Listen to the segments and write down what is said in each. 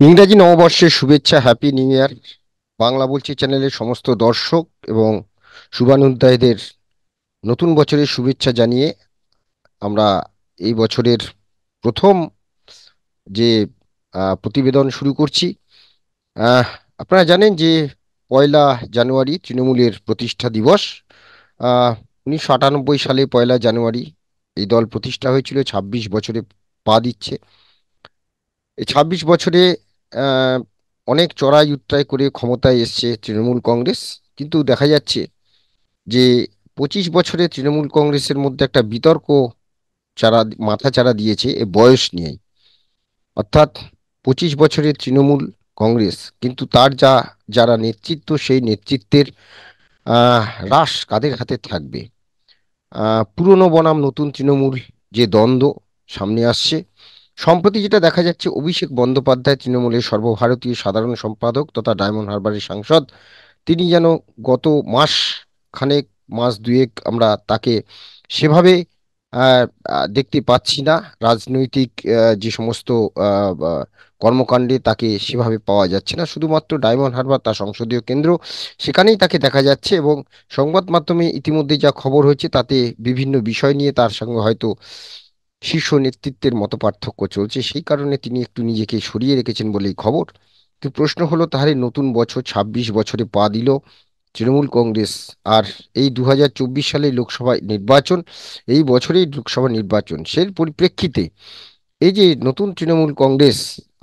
ইংরাজি নববর্ষের শুভেচ্ছা, হ্যাপি নিউ ইয়ার। বাংলা বলছি চ্যানেলের সমস্ত দর্শক এবং শুভানুধ্যায়ীদের নতুন বছরের শুভেচ্ছা জানিয়ে আমরা এই বছরের প্রথম যে প্রতিবেদন শুরু করছি। আহ, আপনারা জানেন যে 1লা জানুয়ারি তৃণমূলের প্রতিষ্ঠা দিবস। 1998 সালে 1লা জানুয়ারি এই দল প্রতিষ্ঠা হয়েছিল। 26 বছরে পা দিচ্ছে। এই 26 বছরে আহ, অনেক চড়াই উতরাই করে ক্ষমতায় এসছে তৃণমূল কংগ্রেস। কিন্তু দেখা যাচ্ছে যে 25 বছরে তৃণমূল কংগ্রেসের মধ্যে একটা বিতর্ক চারা মাথা চারা দিয়েছে এ বয়স নিয়ে। অর্থাৎ 25 বছরের তৃণমূল কংগ্রেস, কিন্তু তার যারা নেতৃত্ব, সেই নেতৃত্বের আহ রাশ কাদের হাতে থাকবে? পুরনো বনাম নতুন তৃণমূল যে দ্বন্দ্ব সামনে আসছে। সম্প্রতি যেটা দেখা যাচ্ছে, অভিষেক বন্দ্যোপাধ্যায়, তৃণমূলের সর্বভারতীয় সাধারণ সম্পাদক তথা ডায়মন্ড হারবারের সাংসদ, তিনি যেন গত মাস খানেক, মাস দুয়েক আমরা তাকে সেভাবে আহ, দেখতে পাচ্ছি না। রাজনৈতিক যে সমস্ত আহ, আহ, কর্মকাণ্ডে তাকে সেভাবে পাওয়া যাচ্ছে না। শুধুমাত্র ডায়মন্ড হারবার তার সংসদীয় কেন্দ্র, সেখানেই তাকে দেখা যাচ্ছে। এবং সংবাদ মাধ্যমে ইতিমধ্যে যা খবর হয়েছে, তাতে বিভিন্ন বিষয় নিয়ে তার সঙ্গে হয়তো শীর্ষ নেতৃত্বের মতপার্থক্য চলছে। সেই কারণে তিনি একটু নিজেকে সরিয়ে রেখেছেন বলেই খবর। তো প্রশ্ন হলো, তাহলে নতুন বছর, 26 বছরে পা দিল তৃণমূল কংগ্রেস। আর এই 2024 সালে লোকসভা নির্বাচন, এই বছরেই লোকসভা নির্বাচন, সেই পরিপ্রেক্ষিতে এই যে নতুন তৃণমূল কংগ্রেস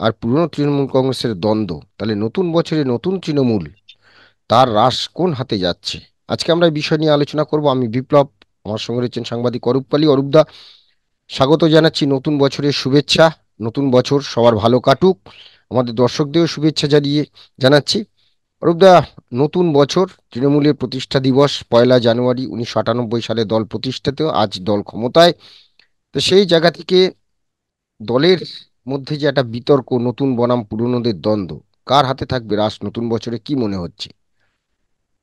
আর পুরনো তৃণমূল কংগ্রেসের দ্বন্দ্ব, তাহলে নতুন বছরে নতুন তৃণমূল, তার রাশ কোন হাতে যাচ্ছে? আজকে আমরা এই বিষয় নিয়ে আলোচনা করব। আমি বিপ্লব, আমার সঙ্গে রয়েছেন সাংবাদিক অরূপ পালি। অরূপদা, স্বাগত জানাচ্ছি। নতুন বছরের শুভেচ্ছা। নতুন বছর সবার ভালো কাটুক। আমাদের দর্শকদেরও শুভেচ্ছা জানাচ্ছি। অরূপদা, নতুন বছর, তৃণমূলের প্রতিষ্ঠা দিবস 1লা জানুয়ারি 1998 সালে দল প্রতিষ্ঠিত, আজ দল ক্ষমতায়। তো সেই জায়গা থেকে দলের মধ্যে যে একটা বিতর্ক, নতুন বনাম পুরনোদের দ্বন্দ্ব, কার হাতে থাকবে রাশ নতুন বছরে, কি মনে হচ্ছে?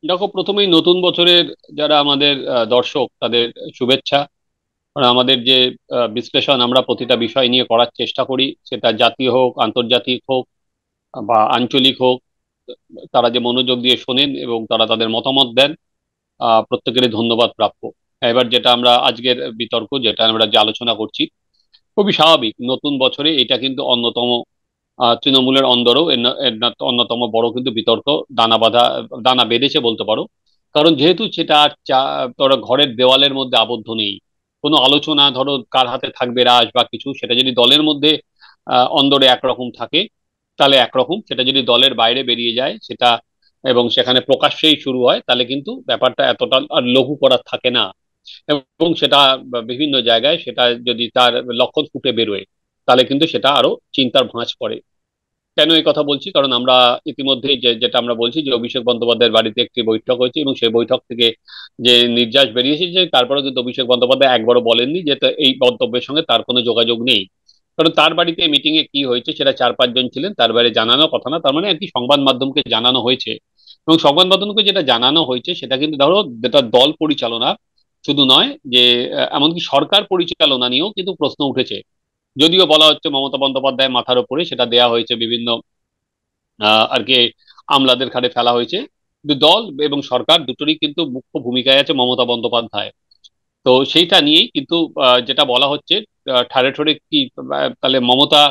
দেখো, প্রথমেই নতুন বছরের যারা আমাদের দর্শক তাদের শুভেচ্ছা। কারণ আমাদের যে বিশ্লেষণ আমরা প্রতিটা বিষয় নিয়ে করার চেষ্টা করি, সেটা জাতীয় হোক, আন্তর্জাতিক হোক বা আঞ্চলিক হোক, তারা যে মনোযোগ দিয়ে শোনেন এবং তারা তাদের মতামত দেন, প্রত্যেকেরই ধন্যবাদ প্রাপ্য। এবার যেটা আমরা আজকের বিতর্ক, যেটা আমরা যে আলোচনা করছি, খুবই স্বাভাবিক। নতুন বছরে এটা কিন্তু অন্যতম তৃণমূলের অন্দরেও অন্যতম বড় কিন্তু বিতর্ক দানা বাঁধা দানা বেঁধেছে বলতে পারো। কারণ যেহেতু সেটা আর ধরো ঘরের দেওয়ালের মধ্যে আবদ্ধ নেই, কোনো আলোচনা, ধরো কার হাতে থাকবে রাজ বা কিছু, সেটা যদি দলের মধ্যে অন্দরে একরকম থাকে তাহলে একরকম, সেটা যদি দলের বাইরে বেরিয়ে যায় সেটা এবং সেখানে প্রকাশ্যেই শুরু হয়, তাহলে কিন্তু ব্যাপারটা এতটা আর লঘু করার থাকে না। এবং সেটা বিভিন্ন জায়গায় সেটা যদি তার লক্ষণ ফুটে বেরোয়, তাহলে কিন্তু সেটা আরো চিন্তার ভাঁজ পড়ে। কেন এই কথা বলছি? কারণ আমরা ইতিমধ্যেই যেটা আমরা বলছি যে অভিষেক বন্দ্যোপাধ্যায়ের বাড়িতে একটি বৈঠক হয়েছে এবং সেই বৈঠক থেকে যে নির্যাস বেরিয়েছে, যে তারপরেও কিন্তু অভিষেক বন্দ্যোপাধ্যায় একবারও বলেননি যে এই মন্তব্যের সঙ্গে তার কোনো যোগাযোগ নেই। কারণ তার বাড়িতে মিটিং এ কি হয়েছে সেটা 4-5 জন ছিলেন, তার বাইরে জানানো কথা না। তার মানে আর কি, সংবাদ মাধ্যমকে জানানো হয়েছে। এবং সংবাদ মাধ্যমকে যেটা জানানো হয়েছে সেটা কিন্তু ধরো যেটা দল পরিচালনা শুধু নয়, যে এমনকি সরকার পরিচালনা নিয়েও কিন্তু প্রশ্ন উঠেছে। যদিও বলা হচ্ছে মমতা বন্দ্যোপাধ্যায় মাথার উপরে সেটা দেয়া হয়েছে, বিভিন্ন আর কি আমলাদের ঘাড়ে ফেলা হয়েছে। কিন্তু দল এবং সরকার দুটোরই কিন্তু মুখ্য ভূমিকায় আছে মমতা বন্দ্যোপাধ্যায়। তো সেইটা নিয়েই কিন্তু যেটা বলা হচ্ছে, ঠাড়ে ঠাড়ে কি তাহলে মমতা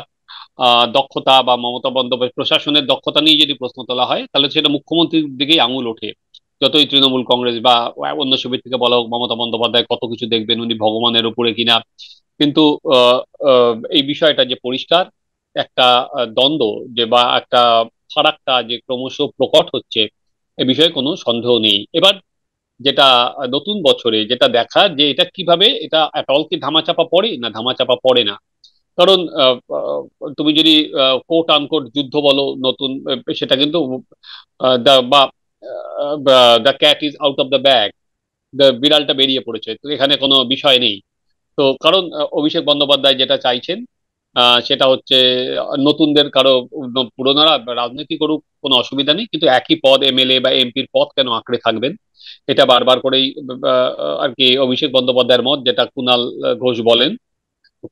দক্ষতা বা মমতা বন্দ্যোপাধ্যায় প্রশাসনের দক্ষতা নিয়ে যদি প্রশ্ন তোলা হয়, তাহলে সেটা মুখ্যমন্ত্রীর দিকেই আঙুল ওঠে। যতই তৃণমূল কংগ্রেস বা অন্য শিবির থেকে বলা হোক, মমতা বন্দ্যোপাধ্যায় কত কিছু দেখবেন, উনি ভগবানের উপরে কিনা। কিন্তু আহ, এই বিষয়টা যে পরিষ্কার একটা দ্বন্দ্ব, যে বা একটা ফারাকটা যে ক্রমশ প্রকট হচ্ছে, এ বিষয়ে কোনো সন্দেহ নেই। এবার যেটা নতুন বছরে যেটা দেখা, যে এটা কিভাবে, এটা এটল কি ধামাচাপা পড়ে না ধামাচাপা পড়ে না। কারণ তুমি যদি কোট আনকোট যুদ্ধ বলো নতুন, সেটা কিন্তু বা the cat is out of the bag, বিড়ালটা বেরিয়ে পড়েছে, তো এখানে কোনো বিষয় নেই। তো কারণ অভিষেক বন্দ্যোপাধ্যায় যেটা চাইছেন সেটা হচ্ছে নতুনদের কারো, পুরোনোরা রাজনীতি করুক, কোনো অসুবিধা নেই, কিন্তু একই পদ, এমএলএ বা এমপির পদ কেন আঁকড়ে থাকবেন। এটা বারবার করেই আর কি অভিষেক বন্দ্যোপাধ্যায়ের মত, যেটা কুণাল ঘোষ বলেন।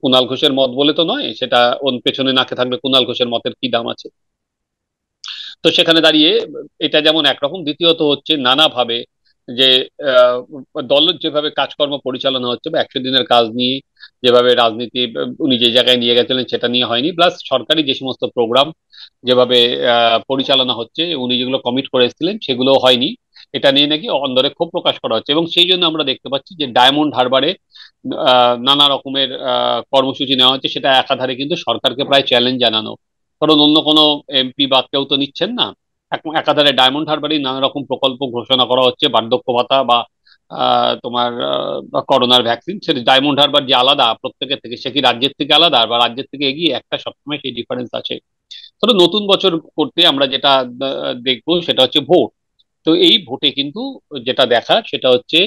কুণাল ঘোষের মত বলে তো নয়, সেটা ওর পেছনে নাকে থাকবে কুণাল ঘোষের মতের কি দাম আছে। তো সেখানে দাঁড়িয়ে এটা যেমন একরকম, দ্বিতীয়ত হচ্ছে নানাভাবে যে আহ, দলের যেভাবে কাজকর্ম পরিচালনা হচ্ছে বা 100 দিনের কাজ নিয়ে যেভাবে রাজনীতি উনি যে জায়গায় নিয়ে গেছিলেন সেটা নিয়ে হয়নি, প্লাস সরকারি যে সমস্ত প্রোগ্রাম যেভাবে পরিচালনা হচ্ছে, উনি যেগুলো কমিট করে এসেছিলেন সেগুলো হয়নি। এটা নিয়ে নাকি অন্দরে ক্ষোভ প্রকাশ করা হচ্ছে, এবং সেই জন্য আমরা দেখতে পাচ্ছি যে ডায়মন্ড হারবারে নানা রকমের কর্মসূচি নেওয়া হচ্ছে, সেটা একাধারে কিন্তু সরকারকে প্রায় চ্যালেঞ্জ জানানো। কারণ অন্য কোনো এমপি বা কেউ তো নিচ্ছেন না। একাধারে ডায়মন্ড হারবারই নানা রকম প্রকল্প ঘোষণা করা হচ্ছে, বার্ধক্য ভাতা বা তোমার করোনার ভ্যাকসিন। সেটা ডায়মন্ড হারবার যে আলাদা প্রত্যেকের থেকে, সে কি রাজ্যের থেকে আলাদা বা রাজ্যের থেকে এগিয়ে, একটা সবসময় সেই ডিফারেন্স আছে। তবে নতুন বছর করতে আমরা যেটা দেখবো সেটা হচ্ছে ভোট। তো এই ভোটে কিন্তু যেটা দেখার সেটা হচ্ছে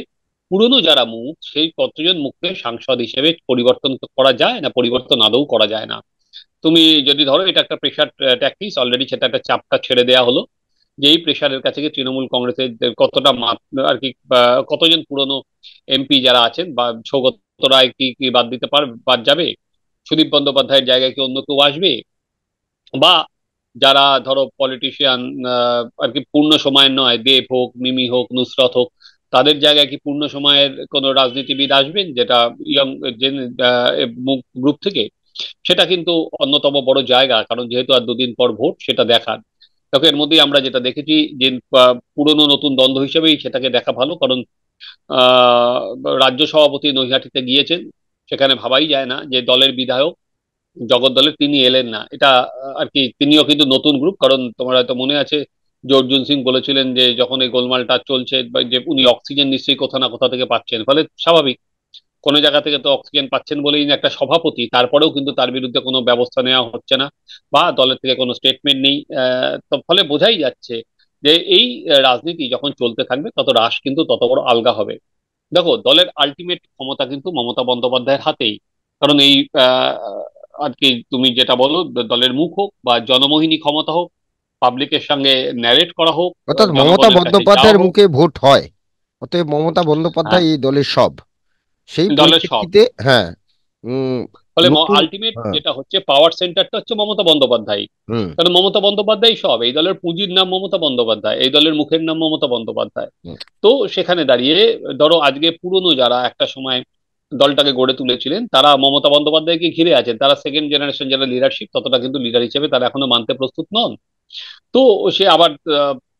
পুরনো যারা মুখ, সেই কতজন মুখকে সাংসদ হিসেবে পরিবর্তন করা যায় না, পরিবর্তন আদৌ করা যায় না। তুমি যদি ধরো এটা একটা প্রেশার ট্যাকটিস, অলরেডি সেটা একটা চাপটা ছেড়ে দেওয়া হলো, যে এই প্রেশারের কাছে কি তৃণমূল কংগ্রেসের কতটা আর কি কতজন পুরনো এমপি যারা আছেন বা সৌগত রায় কি বাদ দিতে বাদ যাবে, সুদীপ বন্দ্যোপাধ্যায়ের জায়গায় কি অন্য কেউ আসবে, বা যারা ধরো পলিটিশিয়ান আর কি পূর্ণ সময়ের নয়, দেব হোক, মিমি হোক, নুসরত হোক, তাদের জায়গায় কি পূর্ণ সময়ের কোনো রাজনীতিবিদ আসবেন যেটা ইয়ং গ্রুপ থেকে। সেটা কিন্তু অন্যতম বড় জায়গা, কারণ যেহেতু আর দুদিন পর ভোট, সেটা দেখার। দেখো এর মধ্যেই আমরা যেটা দেখেছি যে পুরনো নতুন দ্বন্দ্ব হিসেবেই সেটাকে দেখা ভালো, কারণ আহ রাজ্য সভাপতি নৈহাটিতে গিয়েছেন, সেখানে ভাবাই যায় না যে দলের বিধায়ক জগদ্দলের তিনি এলেন না। এটা আর কি তিনিও কিন্তু নতুন গ্রুপ, কারণ তোমার হয়তো মনে আছে যে অর্জুন সিং বলেছিলেন যে যখন এই গোলমালটা চলছে বা যে উনি অক্সিজেন নিশ্চয়ই কোথা না কোথা থেকে পাচ্ছেন, ফলে স্বাভাবিক কোনো জায়গা থেকে তো অক্সিজেন পাচ্ছেন বলেই না একটা সভাপতি, তারপরেও কিন্তু তার বিরুদ্ধে কোনো ব্যবস্থা নেওয়া হচ্ছে না বা দলের থেকে কোনো স্টেটমেন্ট নেই। তো ফলে বোঝাই যাচ্ছে যে এই রাজনীতি যখন চলতে থাকবে তত রাশ কিন্তু তত বড় আলগা হবে। দেখো দলের আলটিমেট ক্ষমতা কিন্তু মমতা বন্দ্যোপাধ্যায়ের হাতেই, কারণ এই আর কি তুমি যেটা বলো, দলের মুখ হোক বা জনমোহিনী ক্ষমতা হোক, পাবলিকের সঙ্গে ন্যারেট করা হোক, অর্থাৎ মমতা জনগণের কাছে যাওয়া বন্দ্যোপাধ্যায়ের হোক। মুখে ভোট হয়, অতএব মমতা হ্যাঁ, বন্দ্যোপাধ্যায় এই দলের সব, সেই দলের সব। পরিপ্রেক্ষিতে হ্যাঁ। উম, ফলে নতুন। আলটিমেট হ্যাঁ। যেটা হচ্ছে পাওয়ার সেন্টারটা হচ্ছে মমতা বন্দ্যোপাধ্যায়। হুম। কারণ মমতা বন্দ্যোপাধ্যায় সব, এই দলের পুঁজির নাম মমতা বন্দ্যোপাধ্যায়, এই দলের মুখের নাম মমতা বন্দ্যোপাধ্যায়। হুম। তো সেখানে দাঁড়িয়ে ধরো আজকে পুরনো যারা একটা সময় দলটাকে গড়ে তুলেছিলেন, তারা মমতা বন্দ্যোপাধ্যায়কে ঘিরে আছেন, তারা সেকেন্ড জেনারেশন যারা লিডারশিপ, ততটা কিন্তু লিডার হিসেবে তারা এখনো মানতে প্রস্তুত নন। তো সে আবার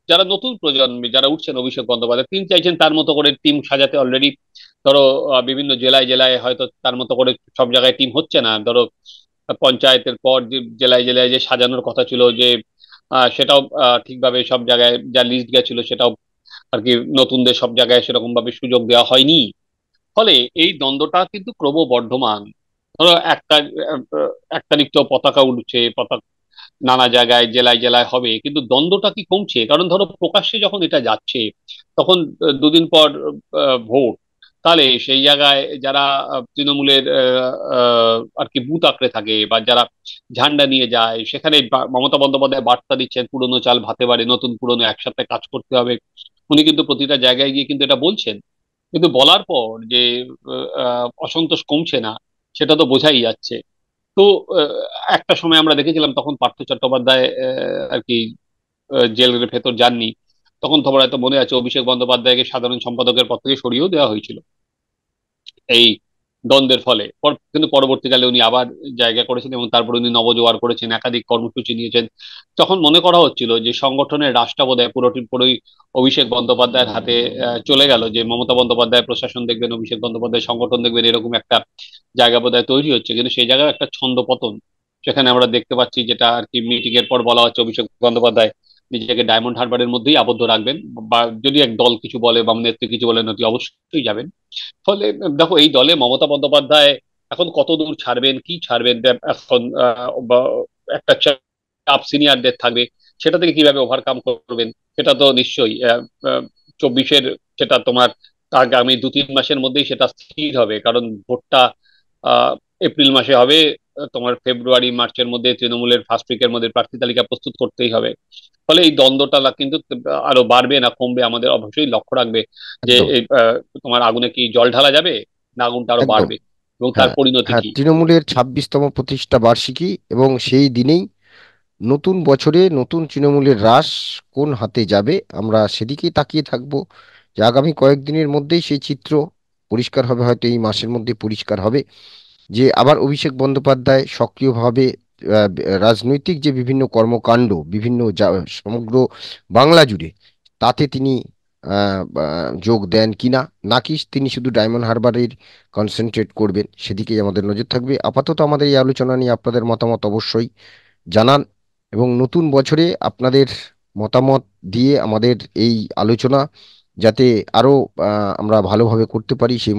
যারা নতুন প্রজন্মে যারা উঠছেন, অভিষেক বন্দ্যোপাধ্যায় তিনি চাইছেন তার মতো করে টিম সাজাতে। অলরেডি ধরো বিভিন্ন জেলায় জেলায় হয়তো তার মতো করে সব জায়গায় টিম হচ্ছে না, ধরো পঞ্চায়েতের পর যে জেলায় জেলায় যে সাজানোর কথা ছিল, যে সেটাও ঠিকভাবে সব জায়গায় যা লিস্ট গেছিল সেটাও আর কি নতুনদের সব জায়গায় সেরকম ভাবে সুযোগ দেওয়া হয়নি। ফলে এই দ্বন্দ্বটা কিন্তু ক্রমবর্ধমান। ধরো এক তারিখ তো পতাকা উঠছে, পতাকা নানা জায়গায় জেলায় জেলায় হবে, কিন্তু দ্বন্দ্বটা কি কমছে? কারণ ধরো প্রকাশ্যে যখন এটা যাচ্ছে, তখন দুদিন পর ভোট, তাহলে সেই জায়গায় যারা তৃণমূলের আর কি বুথ আঁকড়ে থাকে বা যারা ঝান্ডা নিয়ে যায়, সেখানে মমতা বন্দ্যোপাধ্যায় বার্তা দিচ্ছেন পুরনো চাল ভাতে বাড়ে, নতুন পুরনো একসাথে কাজ করতে হবে। উনি কিন্তু প্রতিটা জায়গায় গিয়ে কিন্তু এটা বলছেন, কিন্তু বলার পর যে অসন্তোষ কমছে না, সেটা তো বোঝাই যাচ্ছে। তো আহ, একটা সময় আমরা দেখেছিলাম তখন পার্থ চট্টোপাধ্যায় আর কি জেলের ভেতর যাননি, তখন তোমার হয়তো মনে আছে অভিষেক বন্দ্যোপাধ্যায়কে সাধারণ সম্পাদকের পদ থেকে সরিয়েও দেওয়া হয়েছিল এই দ্বন্দ্বের ফলে। কিন্তু পরবর্তীকালে উনি আবার জায়গা করেছেন এবং তারপর উনি নবজোয়ার করেছেন, একাধিক কর্মসূচি নিয়েছেন। তখন মনে করা হচ্ছিল যে সংগঠনের রাশটা বোধহয় পুরোই অভিষেক বন্দ্যোপাধ্যায়ের হাতে চলে গেল, যে মমতা বন্দ্যোপাধ্যায় প্রশাসন দেখবেন, অভিষেক বন্দ্যোপাধ্যায় সংগঠন দেখবেন, এরকম একটা জায়গা বোধহয় তৈরি হচ্ছে। কিন্তু সেই জায়গায় একটা ছন্দপতন সেখানে আমরা দেখতে পাচ্ছি, যেটা আর কি মিটিং এর পর বলা হচ্ছে অভিষেক বন্দ্যোপাধ্যায় নিজেকে ডায়মন্ড হারবারের মধ্যেই আবদ্ধ রাখবেন, বা যদি এক দল কিছু বলে বা নেত্রী কিছু বলেন অতি অবশ্যই যাবেন। ফলে দেখো এই দলে মমতা বন্দ্যোপাধ্যায় এখন কত দূর ছাড়বেন, কি ছাড়বেন, এখন একটা চাপ সিনিয়রদের থাকবে, সেটা থেকে কিভাবে ওভারকাম করবেন, সেটা তো নিশ্চয়ই 24-এর, সেটা তোমার আগামী 2-3 মাসের মধ্যেই সেটা স্থির হবে, কারণ ভোটটা আহ এপ্রিল মাসে হবে। তোমার ফেব্রুয়ারি মার্চের মধ্যে তৃণমূলের ফার্স্ট উইকের মধ্যে প্রার্থী তালিকা প্রস্তুত করতেই হবে। ফলে এই দ্বন্দ্বটা কিন্তু আরো বাড়বে না কমবে, আমাদের অবশ্যই লক্ষ্য রাখবে যে একদম। এই তোমার আগুনে কি জল ঢালা যাবে না আগুনটা আরো একদম। বাড়বে। এবং তার হ্যাঁ, পরিণতি হ্যাঁ, কি? তৃণমূলের 26তম প্রতিষ্ঠা বার্ষিকী, এবং সেই দিনেই নতুন বছরে নতুন তৃণমূলের রাশ কোন হাতে যাবে আমরা সেদিকেই তাকিয়ে থাকব। যে আগামী কয়েকদিনের মধ্যেই সেই চিত্র পরিষ্কার হবে, হয়তো এই মাসের মধ্যে পরিষ্কার হবে যে আবার অভিষেক বন্দ্যোপাধ্যায় সক্রিয়ভাবে রাজনৈতিক যে বিভিন্ন কর্মকাণ্ড, বিভিন্ন সমগ্র বাংলা জুড়ে, তাতে তিনি যোগ দেন কিনা, নাকি তিনি শুধু ডায়মন্ড হারবারের কনসেন্ট্রেট করবেন, সেদিকেই আমাদের নজর থাকবে। আপাতত আমাদের এই আলোচনা নিয়ে আপনাদের মতামত অবশ্যই জানান, এবং নতুন বছরে আপনাদের মতামত দিয়ে আমাদের এই আলোচনা যাতে আরো আমরা ভালোভাবে করতে পারি, সেই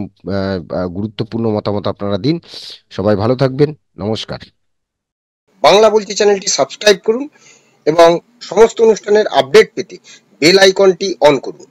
গুরুত্বপূর্ণ মতামত আপনারা দিন। সবাই ভালো থাকবেন। নমস্কার। বাংলা বলছি চ্যানেলটি সাবস্ক্রাইব করুন এবং সমস্ত অনুষ্ঠানের আপডেট পেতে বেল আইকনটি অন করুন।